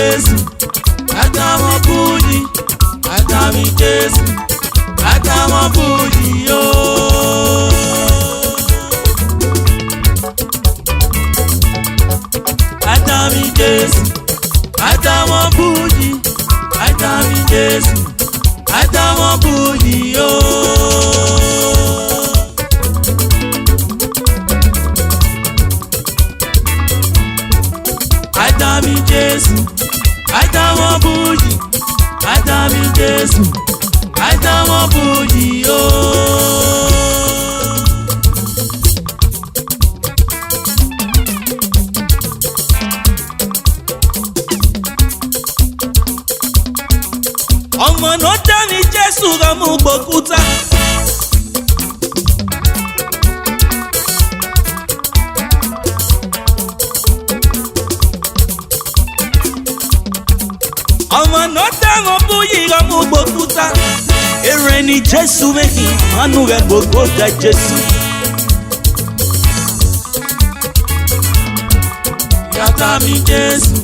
Jesu, Adamo Buji, Adami Jesu, Adamo Buji yo. Adami Jesu, Adamo Buji, Adami Jesu, Adamo Buji yo. Adami Jesu, Adamo Buji, Adami Jesu, Adamo Buji yo. Ọmọ náà dání Jésù ra mú gbòkúta. Ọmọ náà dáhùn bóyí ra mú gbòkúta. Èrè ni Jésù méjì, àánú rẹ̀ gbogbo dá Jésù. Yàtà mi Jésù,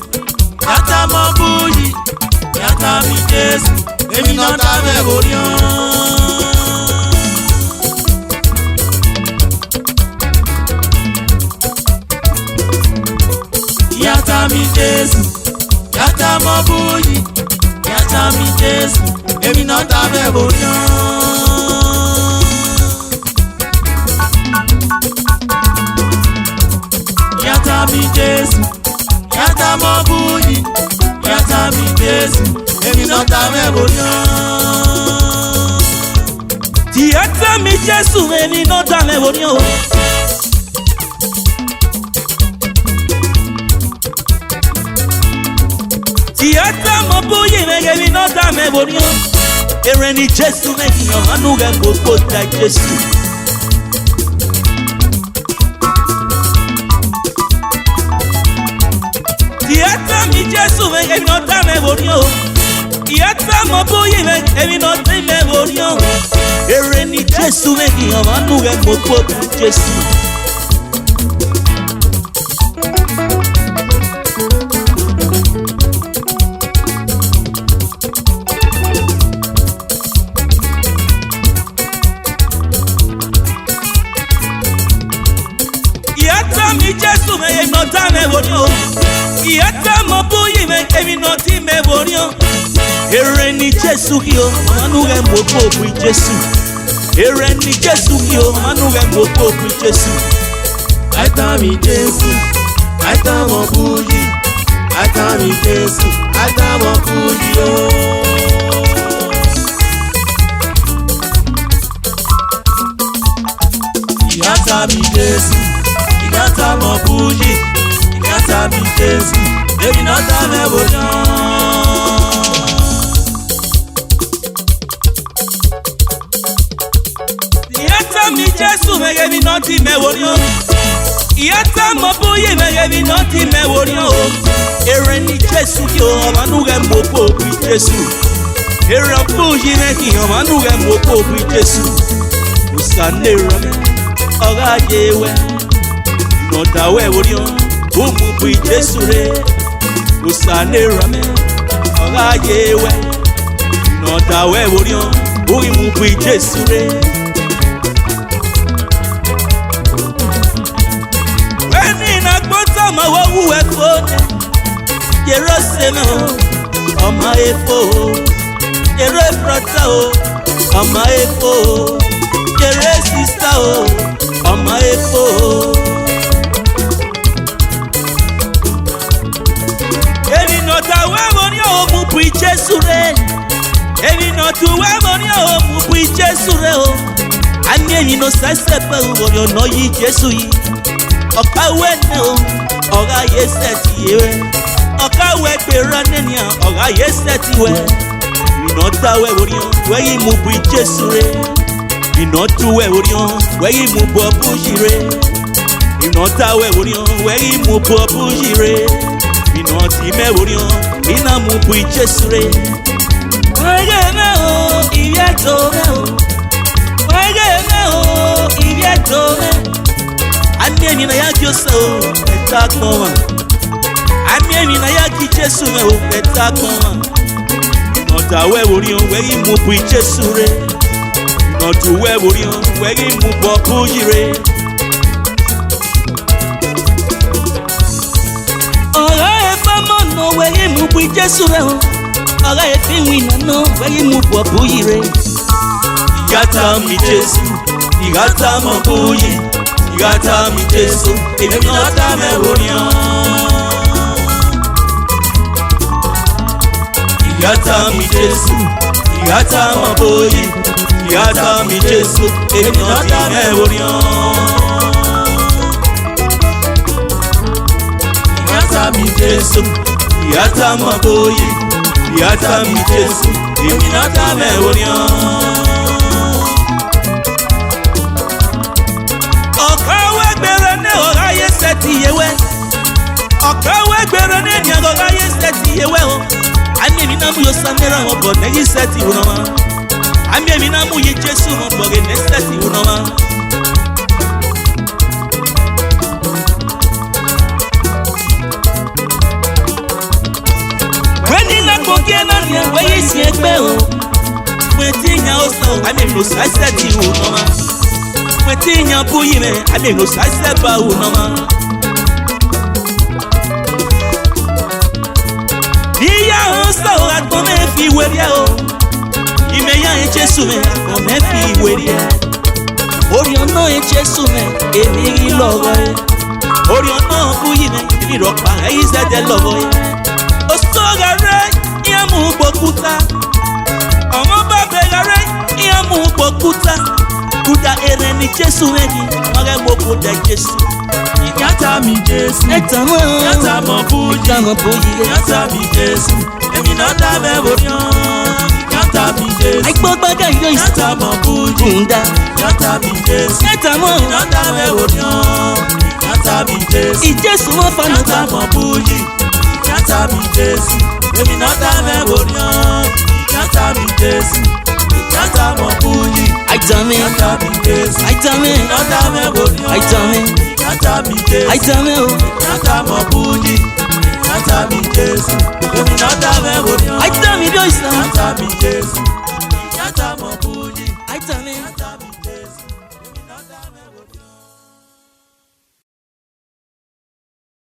yàtà mọ bóyí, yàtà mi Jésù, èmi náà dá mẹ́rò ní ọ́. Yàtà mi Jésù, yàtà mọ bóyí, yàtà mi Jésù, èmi náà dá mẹ́rò ní ọ́. Yàtà mi Jésù, yàtà mọ bóyí, yàtà mi Jésù, èmi náà dá mẹ́rò ní ọ́. Yàtà mi Jésù, èmi náà dá mẹ́rò ní ọ́. Yàtà mọ bóyí, èmi náà dá mẹ́rò ní ọ́. Èrè ni Jésù méjì, àánú rẹ̀ gbogbo dá Jésù. Yàtà mi Jésù, èmi náà dá mẹ́rò ní ọ́. Yàtà mọ bóyí, èmi náà dá mẹ́rò ní ọ́. Èrè ni Jésù méjì, àánú rẹ̀ gbogbo dá Jésù. Yàtà mi Jésù, èmi náà dá mẹ́rò ní ọ́. Yàtà mọ bóyí, èmi náà dá mẹ́rò ní ọ́. Èrè ni Jésù kí o, àánú rẹ̀ gbogbo dá Jésù. Èrè ni Jésù kí o, àánú rẹ̀ gbogbo dá Jésù. Adami Jesu, Adamo Buji, Adami Jesu, Adamo Buji yo. Adami Jesu, Adamo Buji, Adami Jesu, èmi náà dá mẹ́rò ní ọ́. Yàtà mi Jésù, èmi náà dá mẹ́rò ní ọ́. Yàtà mọ bóyí, èmi náà dá mẹ́rò ní ọ́. Èrè ni Jésù kí o, àánú rẹ̀ gbogbo dá Jésù. Èrè bóyí méjì, àánú rẹ̀ gbogbo dá Jésù. Òsànlẹ̀ rẹ̀ ọ̀rọ̀ ayé wẹ̀, ìnàdà wẹ̀ orí ọ́. Ó mú bú Jésù rẹ̀. Òsànlẹ̀ rẹ̀ ọ̀rọ̀ ayé wẹ̀, ìnàdà wẹ̀ orí ọ́. Ó mú bú Jésù rẹ̀. Ma wo wu efo Jerusalem ọmọ efo Jere brother o ọmọ efo Jere sister o ọmọ efo. Èmi náà ta wẹ́wọ̀ ní òmù bu Jésù rẹ̀. Èmi náà tu wẹ́wọ̀ ní òmù bu Jésù rẹ̀ o. A ní èyí náà sẹ́sẹ̀ pẹ̀lú ọ̀yọ̀ náà yí Jésù yìí. Ọ̀ká wẹ́nẹ̀ o. Ọ̀gá yé sẹ́tì yé wẹ́, ọ̀ká wẹ́ gbéra nẹ́nìyàn, ọ̀gá yé sẹ́tì wẹ́. Iná dáwẹ́ orí hàn, wẹ́yìn mú bu Jésù rẹ̀. Iná dúwẹ́ orí hàn, wẹ́yìn mú bu ọbújì rẹ̀. Iná dáwẹ́ orí hàn, wẹ́yìn mú bu ọbújì rẹ̀. Iná tì mẹ́ orí hàn, iná mú bu Jésù rẹ̀. Wẹ́gẹ́ mẹ́ o, ìyẹ́ tó mẹ́ o. Wẹ́gẹ́ mẹ́ o, ìyẹ́ tó mẹ́. Anye nyina ya Jose o, etakoma. Amieni na yaki Jesu me o peta kon. Nota we wori on we mu bu Jesu re. Not we wori on we mu bo bu yire. Ora e famo no we mu bu Jesu re o. Ora e fi wina no we mu bo bu yire. Igata mi Jesu, igata mo bu yi. Igata mi Jesu, emi nota me wori on. Igata mi Jesu, igata mo boyi. Igata mi Jesu, emi nota me wori on. Igata mi Jesu, igata mo boyi. Igata mi Jesu, emi nota me wori on. Okawe gbere ne ora ye seti yewe. Okawe gbere ne ni ora ye seti yewe o. Ami na mu yo samera ho bo ne yi seti unoma. Ami na mu ye Jesu ho bo ne seti unoma. Weni na ko ke na ni we yi si egbe o. Weti nya o so ami no sa seti unoma. Weti nya bu yi me ami no sa seba unoma. So I come and feel where you are. You may have Jesu me, come and feel where you are. Or you know Jesu me, any love. Or you know who you may be rock by is that the love. Osundo, Yamu Bokuta. Omaba Begare, Yamu Bokuta. Kuda Ereni Jesu me, Magamo Kuda Jesu. Igata mi Jesu, Yata mo buyi, Yata mi Jesu. Emi nota me wori on. Igata mi Jesu. Aigbo gbaga yo isi. Yata mo buyi. Yata mi Jesu. Yata mo. Emi nota me wori on. Yata mi Jesu. Ijesu mo fa nota. Yata mo buyi. Yata mi Jesu. Emi nota me wori on. Yata mi Jesu. Yata mo buyi. Aitame. Yata mi Jesu. Aitame. Nota me wori on. Aitame. Yata mi Jesu. Aitame o. Yata mo buyi. Yata mi Jesu. Emi nota me wori on. Aitame do isa. Yata mi Jesu.